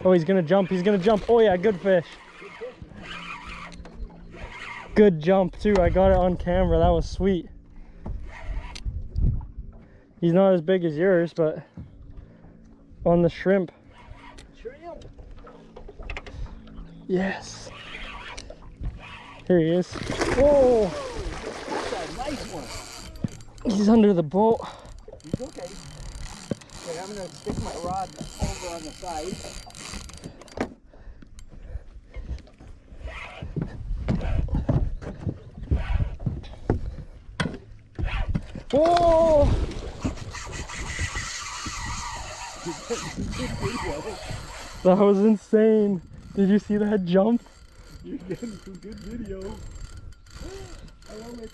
Oh, he's gonna jump. He's gonna jump. Oh yeah, good fish. Good jump too. I got it on camera. That was sweet. He's not as big as yours, but on the shrimp. Shrimp. Yes. Here he is. Whoa! That's a nice one. He's under the boat. He's okay. Okay, I'm gonna stick my rod over on the side. Whoa! That was insane. Did you see that jump? You're getting some good video. I always